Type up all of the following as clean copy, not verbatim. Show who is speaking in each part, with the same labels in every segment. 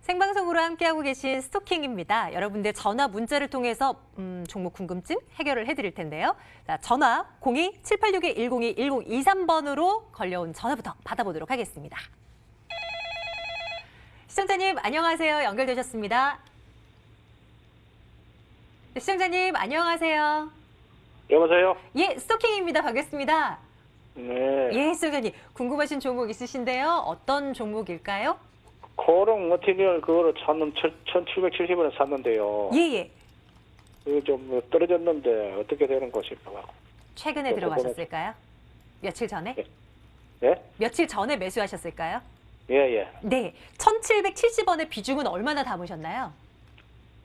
Speaker 1: 생방송으로 함께하고 계신 스토킹입니다. 여러분들 전화 문자를 통해서 종목 궁금증 해결을 해드릴 텐데요. 자, 전화 02-7862-1023번으로 걸려온 전화부터 받아보도록 하겠습니다. 시청자님 안녕하세요. 연결되셨습니다. 시청자님 안녕하세요.
Speaker 2: 여보세요?
Speaker 1: 예, 스토킹입니다. 반갑습니다.
Speaker 2: 네.
Speaker 1: 예, 시청자님 궁금하신 종목 있으신데요. 어떤 종목일까요?
Speaker 2: 코롱 머티리얼 그거를 1770원에 샀는데요.
Speaker 1: 예.
Speaker 2: 그게 좀 떨어졌는데 어떻게 되는 것이 싶어가지고.
Speaker 1: 최근에 들어가셨을까요? 며칠 전에?
Speaker 2: 예?
Speaker 1: 며칠 전에 매수하셨을까요?
Speaker 2: 예.
Speaker 1: 네, 1770원의 비중은 얼마나 담으셨나요?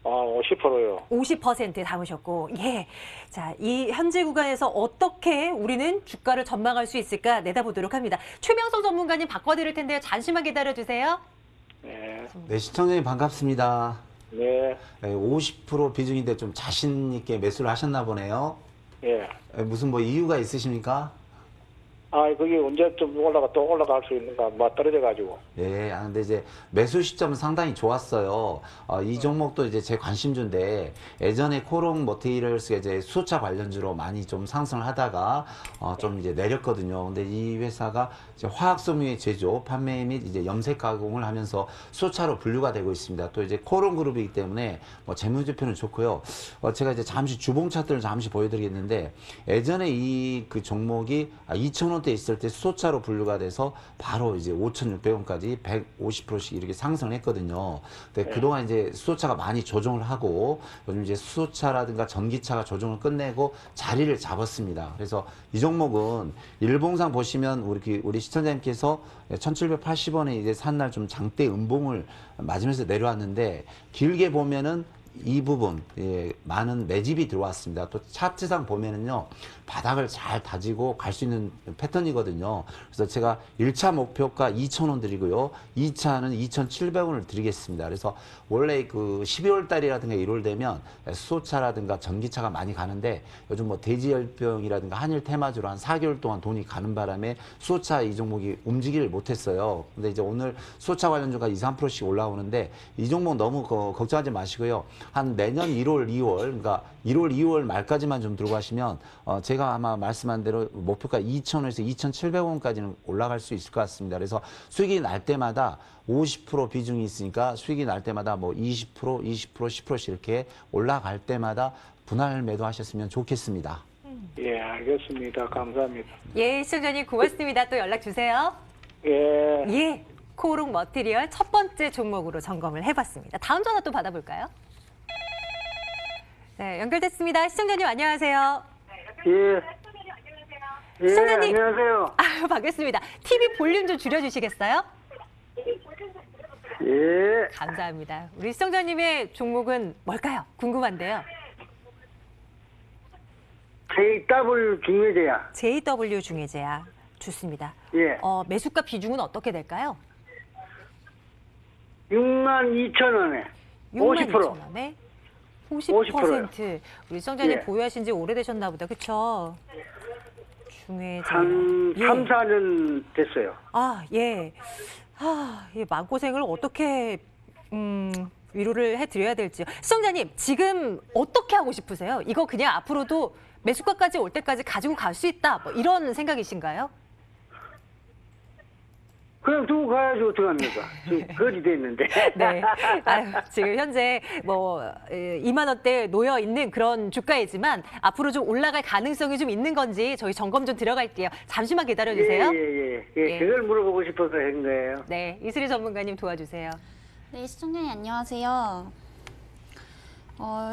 Speaker 2: 50%요.
Speaker 1: 50% 담으셨고, 예. 자, 이 현재 구간에서 어떻게 우리는 주가를 전망할 수 있을까 내다보도록 합니다. 최명선 전문가님 바꿔드릴 텐데요. 잠시만 기다려주세요.
Speaker 2: 네.
Speaker 3: 네, 시청자님 반갑습니다.
Speaker 2: 네.
Speaker 3: 50% 비중인데 좀 자신 있게 매수를 하셨나 보네요.
Speaker 2: 예.
Speaker 3: 무슨 뭐 이유가 있으십니까?
Speaker 2: 그게 언제 좀 또 올라갈 수 있는가, 떨어져가지고.
Speaker 3: 예, 근데 이제 매수 시점은 상당히 좋았어요. 이 종목도 이제 제 관심주인데 예전에 코롱 머티리얼스가 이제 수소차 관련주로 많이 좀 상승을 하다가 좀 이제 내렸거든요. 근데 이 회사가 이제 화학섬유의 제조, 판매 및 이제 염색 가공을 하면서 수소차로 분류가 되고 있습니다. 또 이제 코롱 그룹이기 때문에 뭐 재무제표는 좋고요. 제가 이제 잠시 주봉 차트를 잠시 보여드리겠는데 예전에 이 그 종목이 2,000원대 있을 때 수소차로 분류가 돼서 바로 이제 5,600원까지 150%씩 이렇게 상승을 했거든요. 근데 그동안 이제 수소차가 많이 조정을 하고 요즘 이제 수소차라든가 전기차가 조정을 끝내고 자리를 잡았습니다. 그래서 이 종목은 일봉상 보시면 우리 시청자님께서 1,780원에 이제 산 날 좀 장대 음봉을 맞으면서 내려왔는데 길게 보면은 이 부분 많은 매집이 들어왔습니다. 또 차트상 보면은요 바닥을 잘 다지고 갈 수 있는 패턴이거든요. 그래서 제가 1차 목표가 2,000원 드리고요. 2차는 2,700원을 드리겠습니다. 그래서 원래 그 12월 달이라든가 1월 되면 수소차라든가 전기차가 많이 가는데 요즘 뭐 대지열병이라든가 한일 테마주로 한 4개월 동안 돈이 가는 바람에 수소차 이 종목이 움직이를 못했어요. 근데 이제 오늘 수소차 관련주가 2, 3%씩 올라오는데 이 종목 너무 걱정하지 마시고요. 한 내년 1월, 2월, 그러니까 1월, 2월 말까지만 좀 들고 가시면 제가 아마 말씀한 대로 목표가 2,000원에서 2,700원까지는 올라갈 수 있을 것 같습니다. 그래서 수익이 날 때마다 50% 비중이 있으니까 수익이 날 때마다 뭐 20%, 20%, 10%씩 이렇게 올라갈 때마다 분할 매도하셨으면 좋겠습니다.
Speaker 2: 예, 알겠습니다. 감사합니다.
Speaker 1: 예, 시청자님 고맙습니다. 또 연락 주세요.
Speaker 2: 예.
Speaker 1: 예, 코롱 머티리얼 첫 번째 종목으로 점검을 해봤습니다. 다음 전화 또 받아볼까요? 네, 연결됐습니다. 시청자님 안녕하세요.
Speaker 4: 예. 예,
Speaker 1: 시청자님.
Speaker 4: 안녕하세요.
Speaker 1: 반갑습니다. TV 볼륨 좀 줄여주시겠어요?
Speaker 4: 예.
Speaker 1: 감사합니다. 우리 시청자님의 종목은 뭘까요? 궁금한데요.
Speaker 4: JW 중매제야.
Speaker 1: JW 중해제약 좋습니다.
Speaker 4: 예.
Speaker 1: 매수가 비중은 어떻게 될까요?
Speaker 4: 62,000원에 50%.
Speaker 1: 62,000원에 50%. 우리 시청자님
Speaker 4: 예.
Speaker 1: 보유하신 지 오래되셨나 보다. 그렇죠? 중해제약.
Speaker 4: 한
Speaker 1: 예.
Speaker 4: 3, 4년 됐어요.
Speaker 1: 예. 이 마음고생을 어떻게 위로를 해드려야 될지요. 시청자님, 지금 어떻게 하고 싶으세요? 이거 그냥 앞으로도 매수가까지 올 때까지 가지고 갈 수 있다. 뭐 이런 생각이신가요?
Speaker 4: 그냥 두고 가야지 어떡합니까? 지금 거지 됐는데.
Speaker 1: 네. 지금 현재 뭐 2만 원대에 놓여 있는 그런 주가이지만 앞으로 좀 올라갈 가능성이 좀 있는 건지 저희 점검 좀 들어갈게요. 잠시만 기다려 주세요.
Speaker 4: 예.
Speaker 1: 예.
Speaker 4: 그걸 물어보고 싶어서 한 거예요.
Speaker 1: 네, 이슬이 전문가님 도와주세요.
Speaker 5: 네, 시청자님 안녕하세요.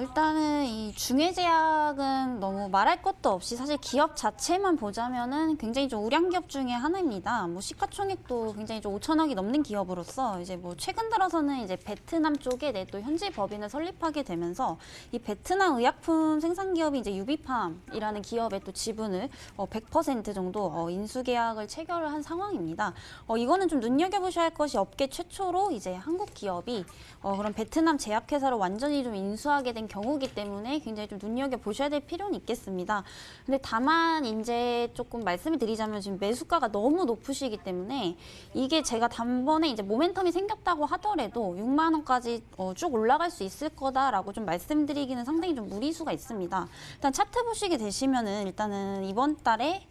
Speaker 5: 일단은 이 중해제약은 너무 말할 것도 없이 사실 기업 자체만 보자면은 굉장히 좀 우량 기업 중에 하나입니다. 뭐 시가총액도 굉장히 좀 5천억이 넘는 기업으로서 이제 뭐 최근 들어서는 이제 베트남 쪽에 또 현지 법인을 설립하게 되면서 이 베트남 의약품 생산 기업이 이제 유비팜이라는 기업의 또 지분을 100% 정도 인수 계약을 체결을 한 상황입니다. 이거는 좀 눈여겨보셔야 할 것이 업계 최초로 이제 한국 기업이 그런 베트남 제약회사를 완전히 좀 인수하게 올라가게 된 경우이기 때문에 굉장히 좀 눈여겨보셔야 될 필요는 있겠습니다. 근데 다만 이제 조금 말씀을 드리자면 지금 매수가가 너무 높으시기 때문에 이게 제가 단번에 이제 모멘텀이 생겼다고 하더라도 6만 원까지 쭉 올라갈 수 있을 거다라고 좀 말씀드리기는 상당히 좀 무리수가 있습니다. 일단 차트 보시게 되시면은 일단은 이번 달에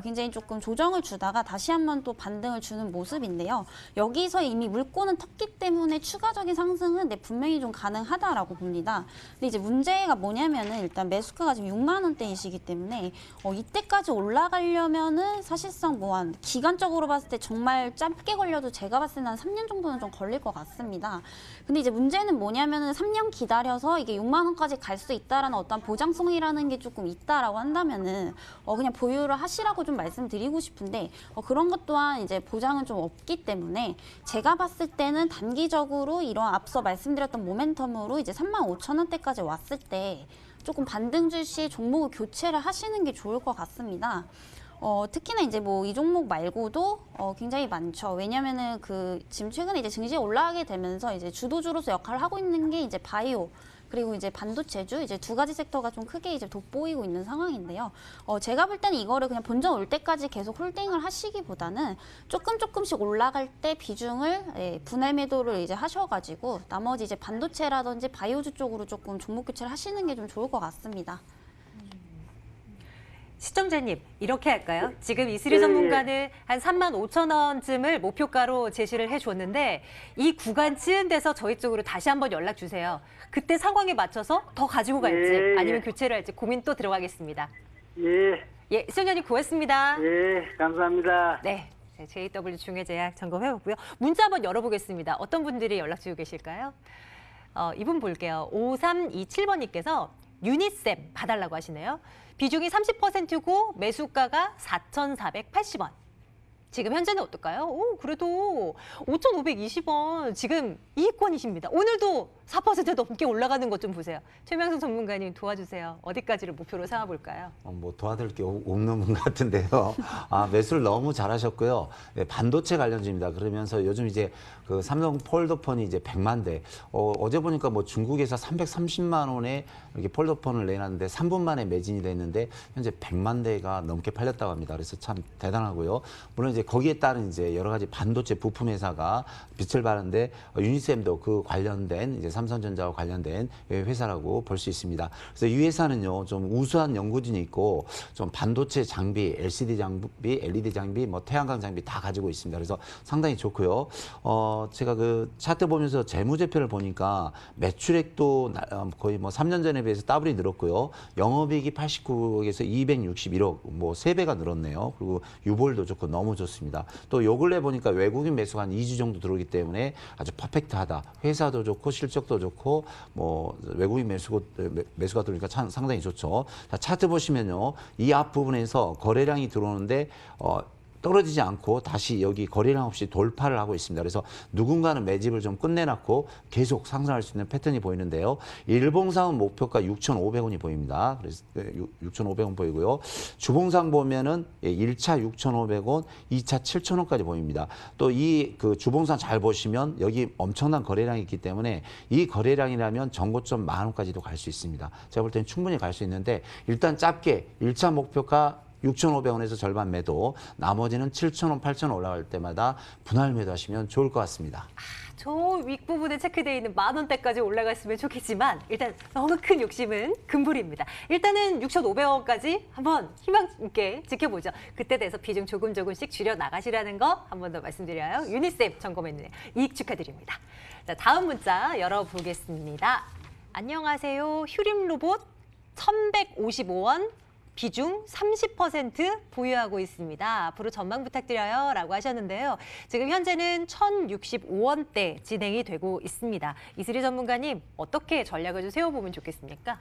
Speaker 5: 굉장히 조금 조정을 주다가 다시 한번 또 반등을 주는 모습인데요. 여기서 이미 물꼬는 텄기 때문에 추가적인 상승은 분명히 좀 가능하다라고 봅니다. 근데 이제 문제가 뭐냐면은 일단 매수가가 지금 6만 원대이시기 때문에 이때까지 올라가려면은 사실상 뭐 한 기간적으로 봤을 때 정말 짧게 걸려도 제가 봤을 때는 한 3년 정도는 좀 걸릴 것 같습니다. 근데 이제 문제는 뭐냐면은 3년 기다려서 이게 6만 원까지 갈 수 있다라는 어떤 보장성이라는 게 조금 있다라고 한다면은 그냥 보유를 하시라고 좀 말씀드리고 싶은데 그런 것 또한 이제 보장은 좀 없기 때문에 제가 봤을 때는 단기적으로 이런 앞서 말씀드렸던 모멘텀으로 이제 35,000원대까지 왔을 때 조금 반등줄 시 종목을 교체를 하시는 게 좋을 것 같습니다. 특히나 이제 뭐 이 종목 말고도 굉장히 많죠. 왜냐면은 지금 최근에 이제 증시에 올라가게 되면서 이제 주도주로서 역할을 하고 있는 게 이제 바이오 그리고 이제 반도체주 이제 두 가지 섹터가 좀 크게 이제 돋보이고 있는 상황인데요. 제가 볼 때는 이거를 그냥 본전 올 때까지 계속 홀딩을 하시기보다는 조금씩 올라갈 때 비중을 분할 매도를 이제 하셔가지고 나머지 이제 반도체라든지 바이오주 쪽으로 조금 종목 교체를 하시는 게 좀 좋을 것 같습니다.
Speaker 1: 시청자님, 이렇게 할까요? 지금 이슬희 전문가는 한 35,000원쯤을 목표가로 제시를 해줬는데 이 구간쯤 돼서 저희 쪽으로 다시 한번 연락 주세요. 그때 상황에 맞춰서 더 가지고 갈지 아니면 교체를 할지 고민 또 들어가겠습니다. 예, 시청자님 고맙습니다.
Speaker 4: 감사합니다.
Speaker 1: 네, JW 중해제약 점검해보고요. 문자 한번 열어보겠습니다. 어떤 분들이 연락 주고 계실까요? 이분 볼게요. 5327번님께서 유니셈 봐달라고 하시네요. 비중이 30%고 매수가가 4,480원. 지금 현재는 어떨까요? 그래도 5,520원 지금 이익권이십니다. 오늘도 4% 넘게 올라가는 것 좀 보세요. 최명선 전문가님 도와주세요. 어디까지를 목표로 삼아볼까요?
Speaker 3: 뭐 도와드릴 게 없는 분 같은데요. 매수를 너무 잘하셨고요. 네, 반도체 관련주입니다. 그러면서 요즘 이제 그 삼성 폴더폰이 이제 100만 대. 어제 보니까 뭐 중국에서 330만 원에 이렇게 폴더폰을 내놨는데 3분 만에 매진이 됐는데 현재 100만 대가 넘게 팔렸다고 합니다. 그래서 참 대단하고요. 물론 이제 거기에 따른 이제 여러 가지 반도체 부품 회사가 빛을 발하는데 유니셈도 그 관련된 이제 삼성전자와 관련된 회사라고 볼 수 있습니다. 그래서 이 회사는요 좀 우수한 연구진이 있고 좀 반도체 장비, LCD 장비, LED 장비, 뭐 태양광 장비 다 가지고 있습니다. 그래서 상당히 좋고요. 제가 그 차트 보면서 재무제표를 보니까 매출액도 거의 뭐 3년 전에 비해서 더블이 늘었고요. 영업이익이 89억에서 261억, 뭐 3배가 늘었네요. 그리고 유볼도 좋고 너무 좋습니다. 또 요 근래 보니까 외국인 매수가 한 2주 정도 들어오기 때문에 아주 퍼펙트하다. 회사도 좋고 실적도 좋고 뭐 외국인 매수가 들어오니까 상당히 좋죠. 자, 차트 보시면요. 이 앞부분에서 거래량이 들어오는데 떨어지지 않고 다시 여기 거래량 없이 돌파를 하고 있습니다. 그래서 누군가는 매집을 좀 끝내놨고 계속 상승할 수 있는 패턴이 보이는데요. 일봉상은 목표가 6,500원이 보입니다. 그래서 6,500원 보이고요. 주봉상 보면은 1차 6,500원, 2차 7,000원까지 보입니다. 또 이 그 주봉상 잘 보시면 여기 엄청난 거래량이 있기 때문에 이 거래량이라면 전고점 10,000원까지도 갈 수 있습니다. 제가 볼 때는 충분히 갈 수 있는데 일단 짧게 1차 목표가 6,500원에서 절반 매도, 나머지는 7,000원, 8,000원 올라갈 때마다 분할 매도하시면 좋을 것 같습니다.
Speaker 1: 저 윗부분에 체크되어 있는 10,000원대까지 올라갔으면 좋겠지만 일단 너무 큰 욕심은 금불입니다. 일단은 6,500원까지 한번 희망 있게 지켜보죠. 그때 돼서 비중 조금씩 줄여 나가시라는 거 한 번 더 말씀드려요. 유니셈 점검했는데 이익 축하드립니다. 자, 다음 문자 열어보겠습니다. 안녕하세요. 휴림 로봇 1,155원. 비중 30% 보유하고 있습니다. 앞으로 전망 부탁드려요 라고 하셨는데요. 지금 현재는 1,065원대 진행이 되고 있습니다. 이슬희 전문가님 어떻게 전략을 좀 세워보면 좋겠습니까?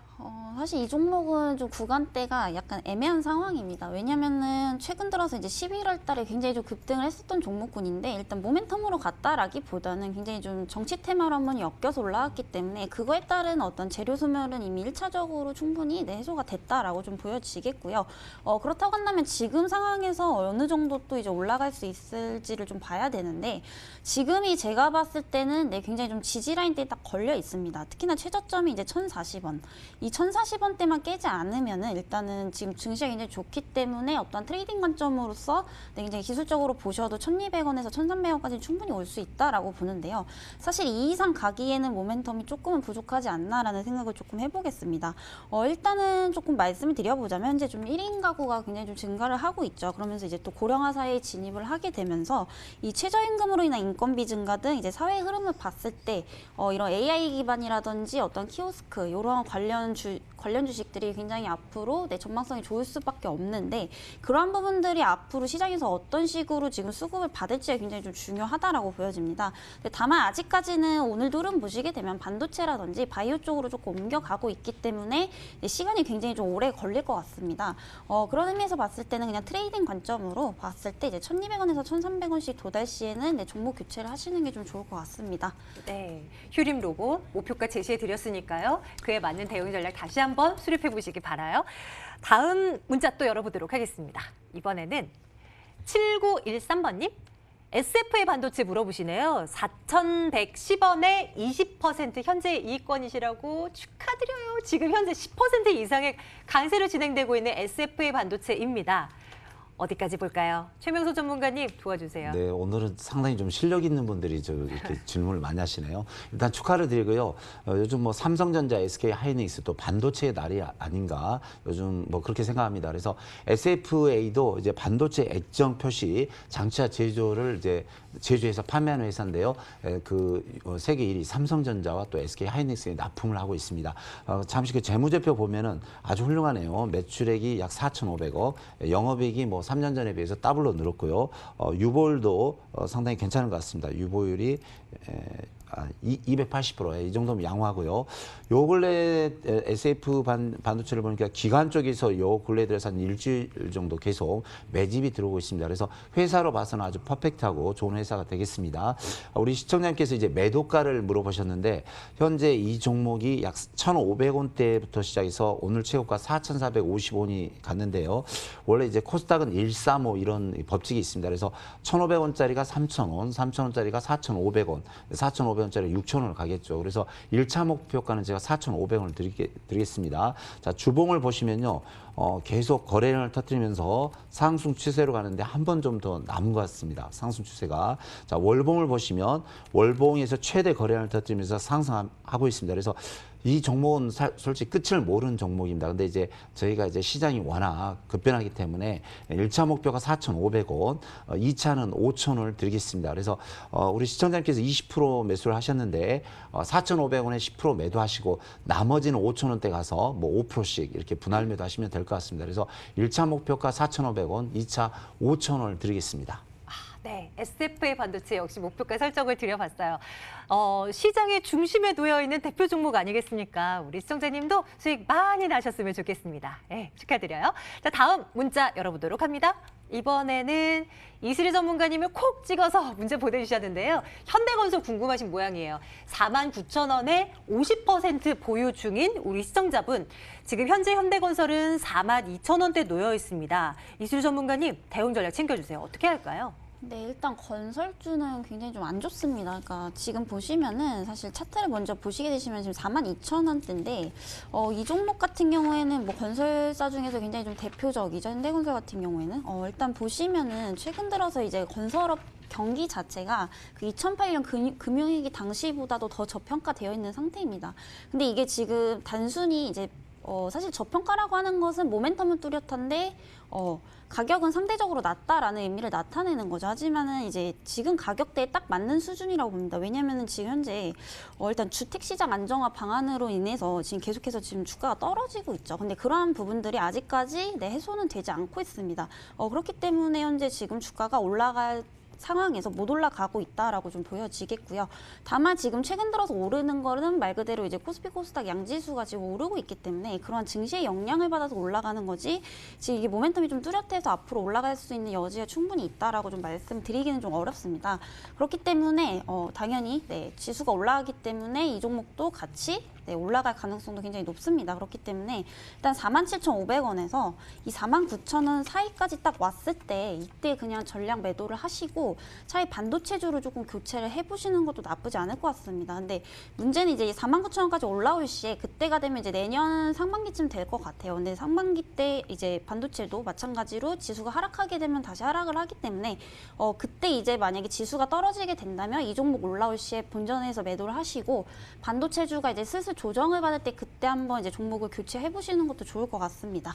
Speaker 5: 사실 이 종목은 좀 구간대가 약간 애매한 상황입니다. 왜냐면은 최근 들어서 이제 11월 달에 굉장히 좀 급등을 했었던 종목군인데 일단 모멘텀으로 갔다라기보다는 굉장히 좀 정치 테마로 한번 엮여서 올라왔기 때문에 그거에 따른 어떤 재료 소멸은 이미 1차적으로 충분히 해소가 됐다라고 좀 보여지게 보여지겠고요. 그렇다고 한다면 지금 상황에서 어느 정도 또 이제 올라갈 수 있을지를 좀 봐야 되는데 지금이 제가 봤을 때는 굉장히 좀 지지 라인대에 딱 걸려 있습니다. 특히나 최저점이 이제 1,040원. 이 1,040원대만 깨지 않으면은 일단은 지금 증시가 굉장히 좋기 때문에 어떤 트레이딩 관점으로서 굉장히 기술적으로 보셔도 1,200원에서 1,300원까지 충분히 올 수 있다라고 보는데요. 사실 이 이상 가기에는 모멘텀이 조금은 부족하지 않나라는 생각을 조금 해보겠습니다. 일단은 조금 말씀을 드려보자면 현재 좀 1인 가구가 굉장히 좀 증가를 하고 있죠. 그러면서 이제 또 고령화 사회에 진입을 하게 되면서 이 최저임금으로 인한 인건비 증가 등 이제 사회 흐름을 봤을 때 이런 AI 기반이라든지 어떤 키오스크 이런 관련 주식들이 굉장히 앞으로 전망성이 좋을 수밖에 없는데 그러한 부분들이 앞으로 시장에서 어떤 식으로 지금 수급을 받을지가 굉장히 좀 중요하다라고 보여집니다. 다만 아직까지는 오늘도 흐름 보시게 되면 반도체라든지 바이오 쪽으로 조금 옮겨가고 있기 때문에 시간이 굉장히 좀 오래 걸릴 것 같습니다. 그런 의미에서 봤을 때는 그냥 트레이딩 관점으로 봤을 때 이제 1,200원에서 1,300원씩 도달 시에는 종목 교체를 하시는 게 좀 좋을 것 같습니다.
Speaker 1: 네, 휴림 로고 목표가 제시해 드렸으니까요. 그에 맞는 대응 전략 다시 한번 수립해 보시기 바라요. 다음 문자 또 열어보도록 하겠습니다. 이번에는 7913번님. SFA 반도체 물어보시네요. 4,110원에 20% 현재 이익권이시라고 축하드려요. 지금 현재 10% 이상의 강세로 진행되고 있는 SFA 반도체입니다. 어디까지 볼까요? 최명수 전문가님 도와주세요.
Speaker 3: 네, 오늘은 상당히 좀 실력 있는 분들이 이렇게 질문을 많이 하시네요. 일단 축하를 드리고요. 요즘 뭐 삼성전자, SK 하이닉스 또 반도체의 날이 아닌가 요즘 뭐 그렇게 생각합니다. 그래서 SFA도 이제 반도체 액정 표시 장치와 제조를 이제 제조해서 판매하는 회사인데요. 세계 1위 삼성전자와 또 SK 하이닉스에 납품을 하고 있습니다. 잠시 그 재무제표 보면은 아주 훌륭하네요. 매출액이 약 4,500억, 영업이익이 뭐 3년 전에 비해서 더블로 늘었고요. 유보율도 상당히 괜찮은 것 같습니다. 유보율이 280%에 이 정도면 양호하고요. 요 근래 SF 반도체를 보니까 기관 쪽에서 요 근래 들어서 한 일주일 정도 계속 매집이 들어오고 있습니다. 그래서 회사로 봐서는 아주 퍼펙트하고 좋은 회사가 되겠습니다. 우리 시청자님께서 이제 매도가를 물어보셨는데 현재 이 종목이 약 1,500원대부터 시작해서 오늘 최고가 4,450원이 갔는데요. 원래 이제 코스닥은 135 이런 법칙이 있습니다. 그래서 1,500원짜리가 3,000원, 3,000원짜리가 4,500원, 4,500원짜리 6,000원을 가겠죠. 그래서 1차 목표가는 제가 4,500원을 드리겠습니다. 자, 주봉을 보시면요. 계속 거래량을 터뜨리면서 상승 추세로 가는데 한 번 좀 더 남은 것 같습니다. 상승 추세가. 자, 월봉을 보시면 월봉에서 최대 거래량을 터뜨리면서 상승하고 있습니다. 그래서 이 종목은 솔직히 끝을 모르는 종목입니다. 근데 이제 저희가 이제 시장이 워낙 급변하기 때문에 1차 목표가 4,500원, 2차는 5,000원을 드리겠습니다. 그래서 우리 시청자님께서 20% 매수를 하셨는데 4,500원에 10% 매도하시고 나머지는 5,000원대 가서 뭐 5%씩 이렇게 분할 매도하시면 될 것 같습니다. 그래서 1차 목표가 4,500원, 2차 5,000원을 드리겠습니다.
Speaker 1: 네, SFA 반도체 역시 목표가 설정을 드려봤어요. 시장의 중심에 놓여 있는 대표 종목 아니겠습니까? 우리 시청자님도 수익 많이 나셨으면 좋겠습니다. 네, 축하드려요. 자, 다음 문자 열어보도록 합니다. 이번에는 이슬희 전문가님을 콕 찍어서 문제 보내주셨는데요. 현대건설 궁금하신 모양이에요. 49,000원에 50% 보유 중인 우리 시청자분. 지금 현재 현대건설은 42,000원대 놓여 있습니다. 이슬희 전문가님, 대응 전략 챙겨주세요. 어떻게 할까요?
Speaker 5: 네, 일단 건설주는 굉장히 좀 안 좋습니다. 그러니까 지금 보시면은 사실 차트를 먼저 보시게 되시면 지금 42,000원대인데 이 종목 같은 경우에는 뭐 건설사 중에서 굉장히 좀 대표적이죠. 현대건설 같은 경우에는 일단 보시면은 최근 들어서 이제 건설업 경기 자체가 그 2008년 금융위기 당시보다도 더 저평가되어 있는 상태입니다. 근데 이게 지금 단순히 이제 사실 저평가라고 하는 것은 모멘텀은 뚜렷한데 가격은 상대적으로 낮다라는 의미를 나타내는 거죠. 하지만은 이제 지금 가격대에 딱 맞는 수준이라고 봅니다. 왜냐면은 지금 현재 일단 주택 시장 안정화 방안으로 인해서 지금 계속해서 지금 주가가 떨어지고 있죠. 근데 그러한 부분들이 아직까지 해소는 되지 않고 있습니다. 그렇기 때문에 현재 지금 주가가 올라갈 상황에서 못 올라가고 있다라고 좀 보여지겠고요. 다만 지금 최근 들어서 오르는 거는 말 그대로 이제 코스피 코스닥 양지수가 지금 오르고 있기 때문에 그러한 증시의 영향을 받아서 올라가는 거지 지금 이게 모멘텀이 좀 뚜렷해서 앞으로 올라갈 수 있는 여지가 충분히 있다라고 좀 말씀드리기는 좀 어렵습니다. 그렇기 때문에 당연히 지수가 올라가기 때문에 이 종목도 같이 네, 올라갈 가능성도 굉장히 높습니다. 그렇기 때문에 일단 47,500원에서 이 49,000원 사이까지 딱 왔을 때 이때 그냥 전량 매도를 하시고 차라리 반도체주로 조금 교체를 해보시는 것도 나쁘지 않을 것 같습니다. 근데 문제는 이제 이 49,000원까지 올라올 시에 그때가 되면 이제 내년 상반기쯤 될 것 같아요. 근데 상반기 때 이제 반도체도 마찬가지로 지수가 하락하게 되면 다시 하락을 하기 때문에 그때 이제 만약에 지수가 떨어지게 된다면 이 종목 올라올 시에 본전에서 매도를 하시고 반도체주가 이제 슬슬 조정을 받을 때 그때 한번 이제 종목을 교체해 보시는 것도 좋을 것 같습니다.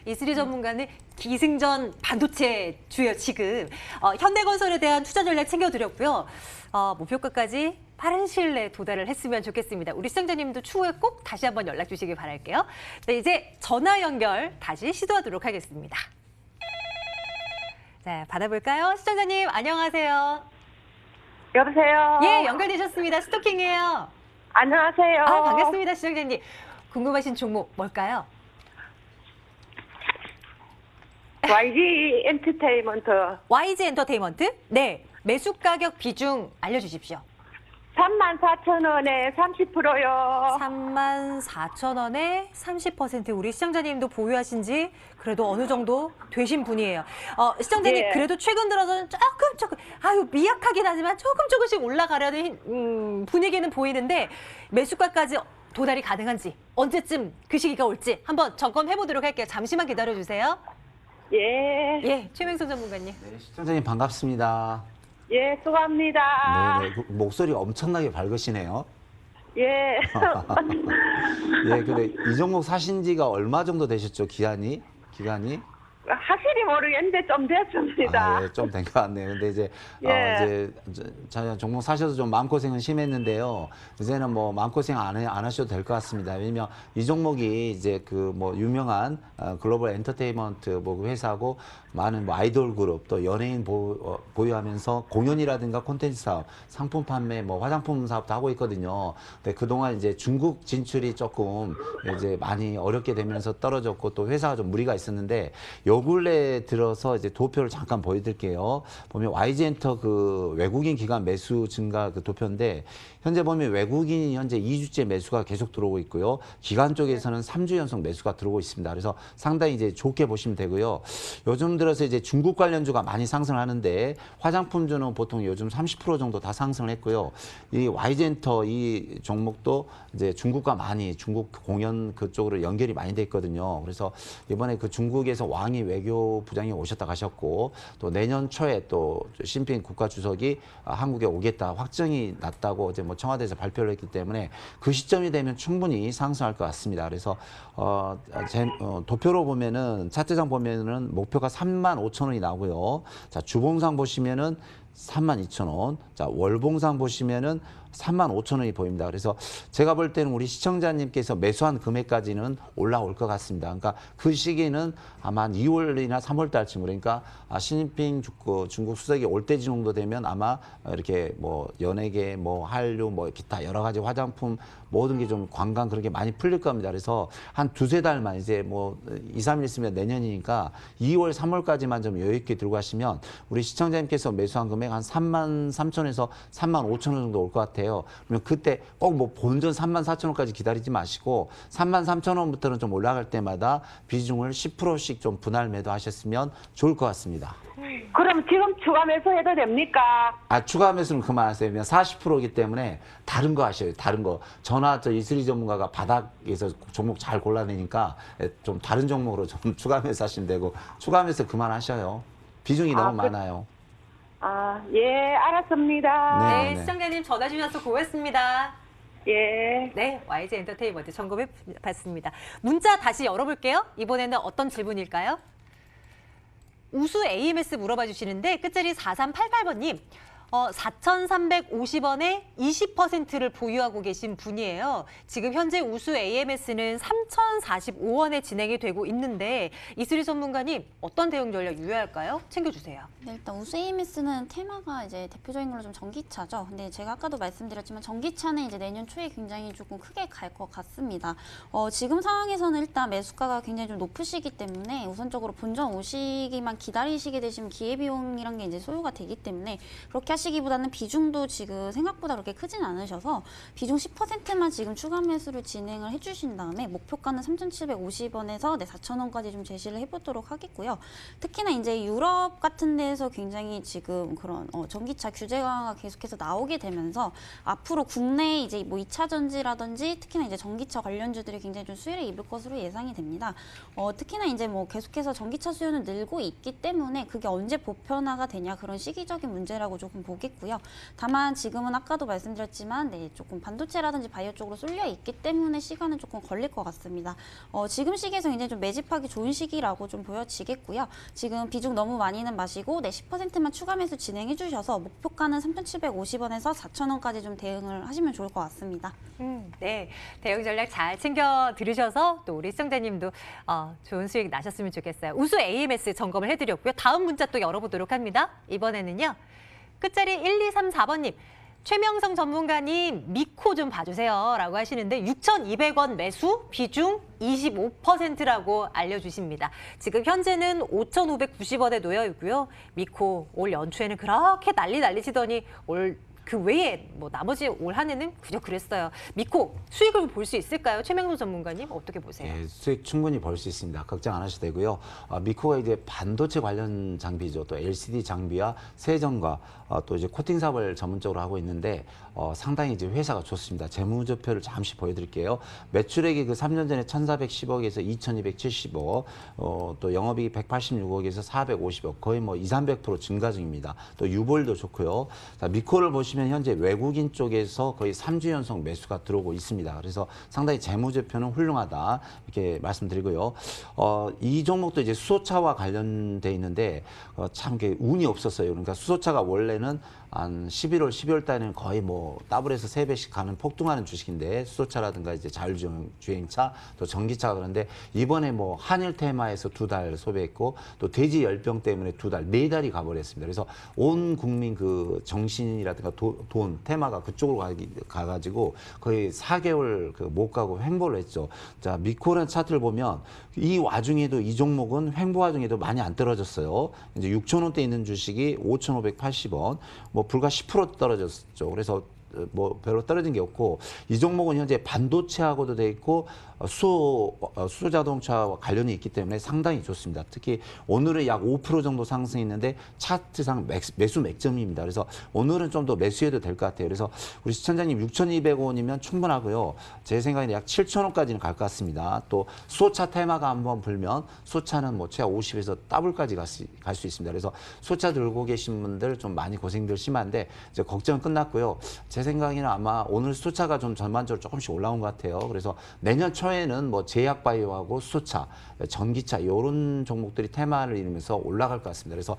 Speaker 1: 이슬이 전문가는 기승전 반도체 주요 지금 현대건설에 대한 투자 전략 챙겨드렸고요. 목표가까지 빠른 시일 내에 도달을 했으면 좋겠습니다. 우리 시청자님도 추후에 꼭 다시 한번 연락 주시길 바랄게요. 네, 이제 전화 연결 다시 시도하도록 하겠습니다. 자, 받아볼까요? 시청자님 안녕하세요.
Speaker 6: 여보세요.
Speaker 1: 예, 연결되셨습니다. 스토킹이에요.
Speaker 6: 안녕하세요.
Speaker 1: 반갑습니다, 시청자님. 궁금하신 종목 뭘까요?
Speaker 6: YG 엔터테인먼트
Speaker 1: YG 엔터테인먼트? 네, 매수 가격 비중 알려주십시오.
Speaker 6: 34,000원에 30%요.
Speaker 1: 34,000원에 30% 우리 시청자님도 보유하신 지 그래도 어느 정도 되신 분이에요. 시청자님
Speaker 6: 예.
Speaker 1: 그래도 최근 들어서는 조금 미약하긴 하지만 조금씩 올라가려는 분위기는 보이는데 매수가까지 도달이 가능한지 언제쯤 그 시기가 올지 한번 점검해 보도록 할게요. 잠시만 기다려 주세요.
Speaker 6: 예.
Speaker 1: 예, 최명선 전문가님.
Speaker 3: 네, 시청자님 반갑습니다.
Speaker 6: 예, 수고합니다.
Speaker 3: 네, 목소리 엄청나게 밝으시네요.
Speaker 6: 예.
Speaker 3: 예, 그래 이 종목 사신 지가 얼마 정도 되셨죠? 기간이?
Speaker 6: 확실히 모르겠는데 좀 됐습니다.
Speaker 3: 예, 좀 된 것 같네요. 근데 이제
Speaker 6: 예.
Speaker 3: 이제 종목 사셔서 좀 마음고생은 심했는데요. 이제는 뭐 마음고생 안 하셔도 될 것 같습니다. 왜냐면 이 종목이 이제 그 뭐 유명한 글로벌 엔터테인먼트 뭐 회사고 많은 뭐 아이돌 그룹 또 연예인 보유하면서 공연이라든가 콘텐츠 사업, 상품 판매, 뭐 화장품 사업도 하고 있거든요. 근데 그동안 이제 중국 진출이 조금 이제 많이 어렵게 되면서 떨어졌고 또 회사가 좀 무리가 있었는데 요 근래 들어서 이제 도표를 잠깐 보여드릴게요. 보면 YG엔터 그 외국인 기관 매수 증가 그 도표인데 현재 보면 외국인이 현재 2주째 매수가 계속 들어오고 있고요. 기관 쪽에서는 3주 연속 매수가 들어오고 있습니다. 그래서 상당히 이제 좋게 보시면 되고요. 요즘 들어서 이제 중국 관련주가 많이 상승하는데 화장품주는 보통 요즘 30% 정도 다 상승을 했고요. 이 YG엔터 이 종목도 이제 중국과 많이 중국 공연 그쪽으로 연결이 많이 돼 있거든요. 그래서 이번에 그 중국에서 왕이 외교부장이 오셨다 가셨고 또 내년 초에 또 시진핑 국가주석이 한국에 오겠다 확정이 났다고 이제 뭐 청와대에서 발표를 했기 때문에 그 시점이 되면 충분히 상승할 것 같습니다. 그래서 도표로 보면은 차트상 보면은 목표가 35,000원이 나오고요. 자, 주봉상 보시면은 32,000원. 자, 월봉상 보시면은 35,000원이 보입니다. 그래서 제가 볼 때는 우리 시청자님께서 매수한 금액까지는 올라올 것 같습니다. 그러니까 그 시기는 아마 한 2월이나 3월 달쯤 그러니까 시진핑 중국 수석이 올 때 정도 되면 아마 이렇게 뭐 연예계, 뭐 한류, 뭐 기타 여러 가지 화장품 모든 게 좀 관광 그렇게 많이 풀릴 겁니다. 그래서 한 두세 달만 이제 뭐 2, 3일 있으면 내년이니까 2월, 3월까지만 좀 여유 있게 들고 가시면 우리 시청자님께서 매수한 금액 한 33,000원에서 35,000원 정도 올 것 같아요. 그러면 그때 꼭 뭐 본전 34,000원까지 기다리지 마시고 33,000원부터는 좀 올라갈 때마다 비중을 10%씩 좀 분할 매도하셨으면 좋을 것 같습니다.
Speaker 6: 그럼 지금 추가 매수해도 됩니까?
Speaker 3: 추가 매수는 그만하세요. 그냥 40%이기 때문에 다른 거 하셔요. 다른 거. 이슬이 전문가가 바닥에서 종목 잘 골라내니까 좀 다른 종목으로 좀 추가 매수 하시면 되고 추가 매수 그만하셔요. 비중이 너무 많아요.
Speaker 6: 예, 알았습니다.
Speaker 3: 네.
Speaker 1: 네, 시청자님 전화 주셔서 고맙습니다.
Speaker 6: 예.
Speaker 1: 네, YG 엔터테인먼트 점검해 봤습니다. 문자 다시 열어볼게요. 이번에는 어떤 질문일까요? 우수 AMS 물어봐 주시는데 끝자리 4388번님. 4,350원에 20%를 보유하고 계신 분이에요. 지금 현재 우수 AMS는 3,045원에 진행이 되고 있는데 이슬이 전문가님 어떤 대응 전략 유효할까요? 챙겨주세요.
Speaker 5: 네, 일단 우수 AMS는 테마가 이제 대표적인 걸로 좀 전기차죠. 근데 제가 아까도 말씀드렸지만 전기차는 이제 내년 초에 굉장히 조금 크게 갈 것 같습니다. 지금 상황에서는 일단 매수가가 굉장히 좀 높으시기 때문에 우선적으로 본전 오시기만 기다리시게 되시면 기회비용이란 게 이제 소요가 되기 때문에 그렇게 얘기하시기보다는 비중도 지금 생각보다 그렇게 크진 않으셔서 비중 10%만 지금 추가 매수를 진행을 해주신 다음에 목표가는 3,750원에서 4,000원까지 좀 제시를 해보도록 하겠고요. 특히나 이제 유럽 같은 데에서 굉장히 지금 그런 전기차 규제 강화가 계속해서 나오게 되면서 앞으로 국내 이제 뭐 2차 전지라든지 특히나 이제 전기차 관련주들이 굉장히 좀 수혜를 입을 것으로 예상이 됩니다. 특히나 이제 뭐 계속해서 전기차 수요는 늘고 있기 때문에 그게 언제 보편화가 되냐 그런 시기적인 문제라고 조금 보겠고요. 다만 지금은 아까도 말씀드렸지만 조금 반도체라든지 바이오 쪽으로 쏠려 있기 때문에 시간은 조금 걸릴 것 같습니다. 지금 시기에서 굉장히 좀 매집하기 좋은 시기라고 좀 보여지겠고요. 지금 비중 너무 많이는 마시고 10%만 추가 매수 진행해 주셔서 목표가는 3,750원에서 4,000원까지 좀 대응을 하시면 좋을 것 같습니다.
Speaker 1: 네, 대응 전략 잘 챙겨 들으셔서 또 우리 시청자님도 좋은 수익 나셨으면 좋겠어요. 우수 AMS 점검을 해드렸고요. 다음 문자 또 열어보도록 합니다. 이번에는요. 끝자리 1234번님. 최명성 전문가님 미코 좀 봐주세요 라고 하시는데 6,200원 매수 비중 25%라고 알려주십니다. 지금 현재는 5,590원에 놓여 있고요. 미코 올 연초에는 그렇게 난리치더니 올 그 외에 뭐 나머지 올 한 해는 그저 그랬어요. 미코 수익을 볼 수 있을까요? 최명성 전문가님 어떻게 보세요?
Speaker 3: 예, 수익 충분히 벌 수 있습니다. 걱정 안 하셔도 되고요. 미코가 이제 반도체 관련 장비죠. 또 LCD 장비와 세정과 또 이제 코팅 사업을 전문적으로 하고 있는데 상당히 이제 회사가 좋습니다. 재무제표를 잠시 보여드릴게요. 매출액이 그 3년 전에 1,410억에서 2,270억, 또 영업이익이 186억에서 450억, 거의 뭐 200~300% 증가 중입니다. 또 유볼도 좋고요. 자, 미코를 보시면 현재 외국인 쪽에서 거의 3주 연속 매수가 들어오고 있습니다. 그래서 상당히 재무제표는 훌륭하다 이렇게 말씀드리고요. 이 종목도 이제 수소차와 관련돼 있는데 참 이게 운이 없었어요. 그러니까 수소차가 원래는 한 11월, 12월 달에는 거의 뭐 더블에서 3배씩 가는 폭등하는 주식인데 수소차라든가 이제 자율주행차 또 전기차가 그런데 이번에 뭐 한일 테마에서 2달 소비했고 또 돼지 열병 때문에 2달, 4달이 가버렸습니다. 그래서 온 국민 그 정신이라든가 돈 테마가 그쪽으로 가가지고 거의 4개월 그 못 가고 횡보를 했죠. 자, 미코라는 차트를 보면 이 와중에도 이 종목은 횡보 와중에도 많이 안 떨어졌어요. 이제 6,000원대 있는 주식이 5,580원, 뭐 불과 10% 떨어졌죠. 그래서 뭐 별로 떨어진 게 없고 이 종목은 현재 반도체하고도 돼 있고 수소자동차와 관련이 있기 때문에 상당히 좋습니다. 특히 오늘은 약 5% 정도 상승했는데 차트상 매수 맥점입니다. 그래서 오늘은 좀 더 매수해도 될 것 같아요. 그래서 우리 시청자님 6,200원이면 충분하고요. 제 생각에는 약 7,000원까지는 갈 것 같습니다. 또 수소차 테마가 한번 불면 수소차는 뭐 최하 50에서 더블까지 갈 수 있습니다. 그래서 수소차 들고 계신 분들 좀 많이 고생들 심한데 이제 걱정은 끝났고요. 제 생각에는 아마 오늘 수소차가 좀 전반적으로 조금씩 올라온 것 같아요. 그래서 내년 초에는 뭐 제약바이오하고 수소차, 전기차 이런 종목들이 테마를 이루면서 올라갈 것 같습니다. 그래서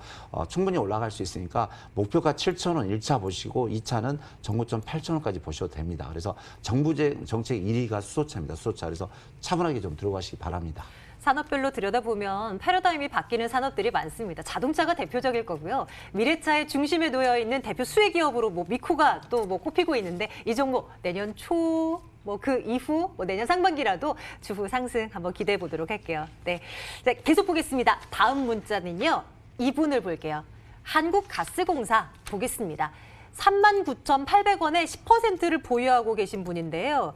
Speaker 3: 충분히 올라갈 수 있으니까 목표가 7,000원 1차 보시고 2차는 정고점 8,000원까지 보셔도 됩니다. 그래서 정부 정책 1위가 수소차입니다. 수소차. 그래서 차분하게 좀 들어가시기 바랍니다.
Speaker 1: 산업별로 들여다보면 패러다임이 바뀌는 산업들이 많습니다. 자동차가 대표적일 거고요. 미래차의 중심에 놓여 있는 대표 수혜 기업으로 뭐 미코가 또 뭐 꼽히고 있는데 이 종목 내년 초 뭐 그 이후 뭐 내년 상반기라도 주후 상승 한번 기대해 보도록 할게요. 네, 자, 계속 보겠습니다. 다음 문자는요. 이분을 볼게요. 한국가스공사 보겠습니다. 39,800원에 10%를 보유하고 계신 분인데요.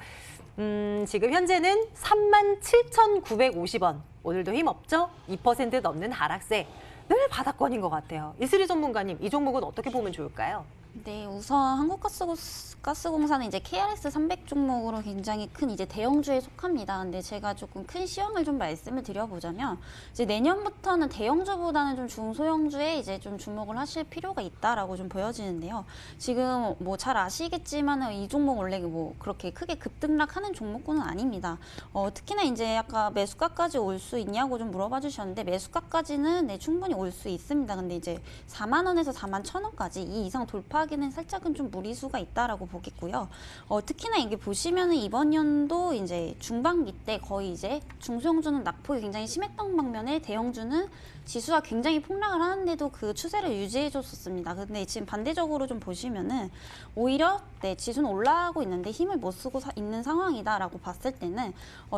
Speaker 1: 지금 현재는 37,950원. 오늘도 힘없죠? 2% 넘는 하락세. 늘 바닥권인 것 같아요. 이슬이 전문가님, 이 종목은 어떻게 보면 좋을까요?
Speaker 5: 네, 우선 한국가스공사는 이제 KRX 300 종목으로 굉장히 큰 이제 대형주에 속합니다. 근데 제가 조금 큰 시황을 좀 말씀을 드려보자면 이제 내년부터는 대형주보다는 좀 중소형주에 이제 좀 주목을 하실 필요가 있다라고 좀 보여지는데요. 지금 뭐 잘 아시겠지만 이 종목 원래 뭐 그렇게 크게 급등락하는 종목군은 아닙니다. 특히나 이제 아까 매수가까지 올 수 있냐고 좀 물어봐 주셨는데 매수가까지는 네, 충분히 올 수 있습니다. 근데 이제 4만 원에서 4만 1,000원까지 이 이상 돌파하기는 살짝은 좀 무리수가 있다라고 보겠고요. 특히나 이게 보시면은 이번 연도 이제 중반기 때 거의 이제 중소형주는 낙폭이 굉장히 심했던 방면에 대형주는 지수가 굉장히 폭락을 하는데도 그 추세를 유지해 줬었습니다. 근데 지금 반대적으로 좀 보시면은 오히려 네, 지수는 올라가고 있는데 힘을 못 쓰고 있는 상황이다라고 봤을 때는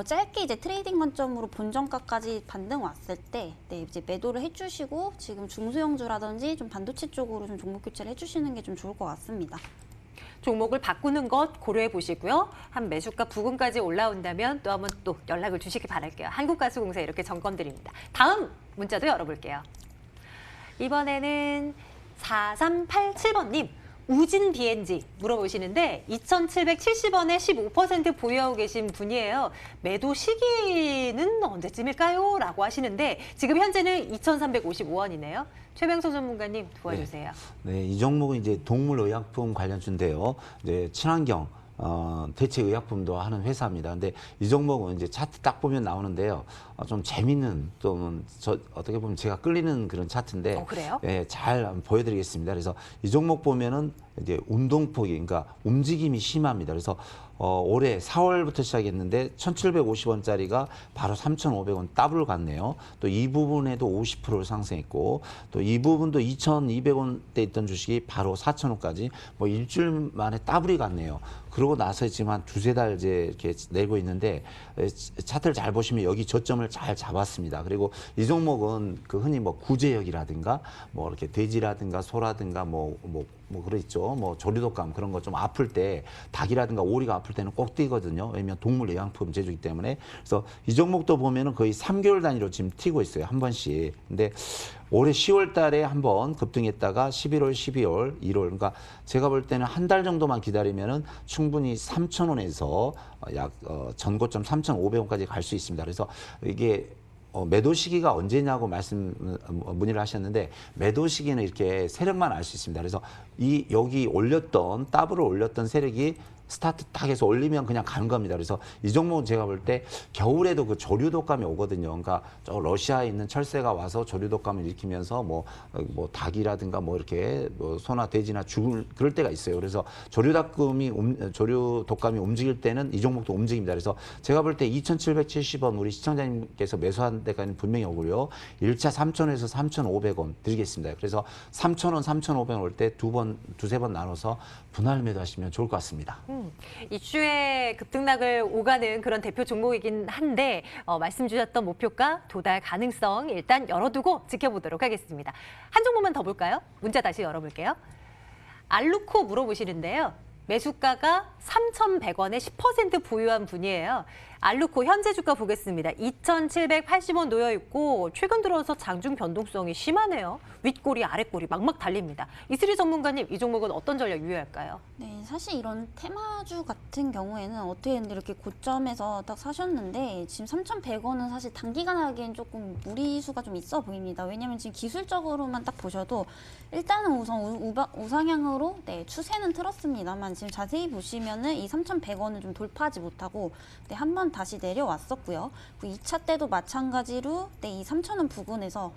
Speaker 5: 짧게 이제 트레이딩 관점으로 본전가까지 반등 왔을 때 네, 이제 매도를 해주시고 지금 중소형주라든지 좀 반도체 쪽으로 좀 종목 교체를 해주시는 게 좀 좀 좋을 것 같습니다.
Speaker 1: 종목을 바꾸는 것 고려해 보시고요. 한 매수가 부근까지 올라온다면 또 한번 또 연락을 주시기 바랄게요. 한국가스공사 이렇게 점검 드립니다. 다음 문자도 열어볼게요. 이번에는 4387번님. 우진 BNG 물어보시는데 2,770원에 15% 보유하고 계신 분이에요. 매도 시기는 언제쯤일까요? 라고 하시는데 지금 현재는 2,355원이네요. 최병서 전문가님 도와주세요.
Speaker 3: 네, 이 종목은 이제 동물의약품 관련주인데요. 이제 친환경 대체의약품도 하는 회사입니다. 근데 이 종목은 이제 차트 딱 보면 나오는데요. 좀 재밌는 또 어떻게 보면 제가 끌리는 그런 차트인데,
Speaker 1: 그래요?
Speaker 3: 예, 잘 한번 보여드리겠습니다. 그래서 이 종목 보면은 이제 운동폭이, 그러니까 움직임이 심합니다. 그래서 올해 4월부터 시작했는데 1,750원짜리가 바로 3,500원 더블 갔네요. 또 이 부분에도 50%를 상승했고, 또 이 부분도 2,200원대 있던 주식이 바로 4,000원까지 뭐 일주일 만에 더블이 갔네요. 그러고 나서 지금 한 두세 달 이제 이렇게 내고 있는데, 차트를 잘 보시면 여기 저점을 잘 잡았습니다. 그리고 이 종목은 그 흔히 뭐 구제역이라든가 뭐 이렇게 돼지라든가 소라든가 뭐 그랬죠. 뭐 조류독감 그런 거 좀 아플 때, 닭이라든가 오리가 아플 때는 꼭 뛰거든요. 왜냐면 동물 의약품 제조기 때문에. 그래서 이 종목도 보면은 거의 3개월 단위로 지금 튀고 있어요. 한 번씩. 근데 올해 10월 달에 한번 급등했다가 11월, 12월, 1월, 그러니까 제가 볼 때는 한 달 정도만 기다리면은 충분히 3,000원에서 약 전고점 3,500원까지 갈 수 있습니다. 그래서 이게 매도 시기가 언제냐고 문의를 하셨는데, 매도 시기는 이렇게 세력만 알 수 있습니다. 그래서 여기 올렸던 더블을 올렸던 세력이 스타트 딱 해서 올리면 그냥 가는 겁니다. 그래서 이 종목은 제가 볼 때 겨울에도 그 조류독감이 오거든요. 그러니까 저 러시아에 있는 철새가 와서 조류독감을 일으키면서 뭐 닭이라든가 뭐 이렇게 뭐 소나 돼지나 죽을 그럴 때가 있어요. 그래서 조류독감이 움직일 때는 이 종목도 움직입니다. 그래서 제가 볼 때 2,770원 우리 시청자님께서 매수한 데까지는 분명히 오고요. 1차 3,000원에서 3,500원 드리겠습니다. 그래서 3,000원, 3,500원 올 때 두세 번 나눠서 분할 매도하시면 좋을 것 같습니다.
Speaker 1: 이슈의 급등락을 오가는 그런 대표 종목이긴 한데 말씀 주셨던 목표가 도달 가능성 일단 열어두고 지켜보도록 하겠습니다. 한 종목만 더 볼까요? 문자 다시 열어볼게요. 알루코 물어보시는데요. 매수가가 3,100원에 10% 보유한 분이에요. 알루코 현재 주가 보겠습니다. 2,780원 놓여 있고 최근 들어서 장중 변동성이 심하네요. 윗꼬리 아랫꼬리 막막 달립니다. 이슬이 전문가님, 이 종목은 어떤 전략 유효할까요?
Speaker 5: 네, 사실 이런 테마주 같은 경우에는 어떻게 근데 이렇게 고점에서 딱 사셨는데 지금 3,100원은 사실 단기간 하기엔 조금 무리수가 좀 있어 보입니다. 왜냐하면 지금 기술적으로만 딱 보셔도 일단은 우선 우상향으로 추세는 틀었습니다만 지금 자세히 보시면은 이 3,100원을 좀 돌파하지 못하고 한번 다시 내려왔었고요. 그 2차 때도 마찬가지로 이 3,000원 부근에서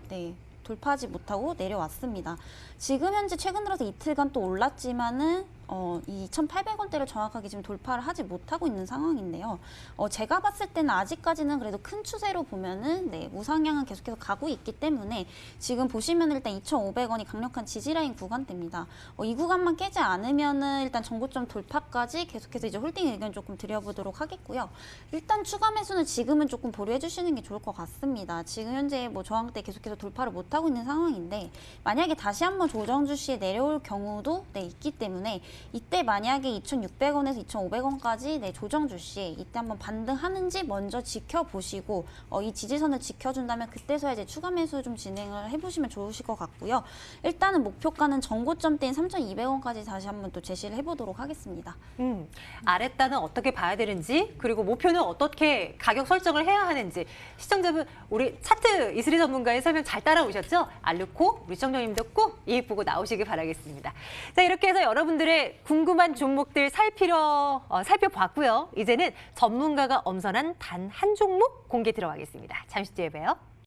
Speaker 5: 돌파하지 못하고 내려왔습니다. 지금 현재 최근 들어서 이틀간 또 올랐지만은 2,800원대를 정확하게 지금 돌파를 하지 못하고 있는 상황인데요. 제가 봤을 때는 아직까지는 그래도 큰 추세로 보면은 우상향은 계속해서 가고 있기 때문에 지금 보시면 일단 2,500원이 강력한 지지라인 구간대입니다. 이 구간만 깨지 않으면은 일단 전고점 돌파까지 계속해서 이제 홀딩 의견 조금 드려보도록 하겠고요. 일단 추가 매수는 지금은 조금 보류해 주시는 게 좋을 것 같습니다. 지금 현재 뭐 저항대 계속해서 돌파를 못하고 있는 상황인데 만약에 다시 한번 조정주 시에 내려올 경우도 있기 때문에 이때 만약에 2,600원에서 2,500원까지 조정주 시 이때 한번 반등하는지 먼저 지켜보시고 이 지지선을 지켜준다면 그때서야 이제 추가 매수 좀 진행을 해보시면 좋으실 것 같고요. 일단은 목표가는 전고점대인 3,200원까지 다시 한번 또 제시를 해보도록 하겠습니다.
Speaker 1: 아랫단은 어떻게 봐야 되는지 그리고 목표는 어떻게 가격 설정을 해야 하는지 시청자분 우리 차트 이슬이 전문가의 설명 잘 따라오셨죠? 알루코 우리 시청자님도 꼭 이익 보고 나오시길 바라겠습니다. 자, 이렇게 해서 여러분들의 궁금한 종목들 살펴봤고요. 이제는 전문가가 엄선한 단 한 종목 공개 들어가겠습니다. 잠시 뒤에 봬요.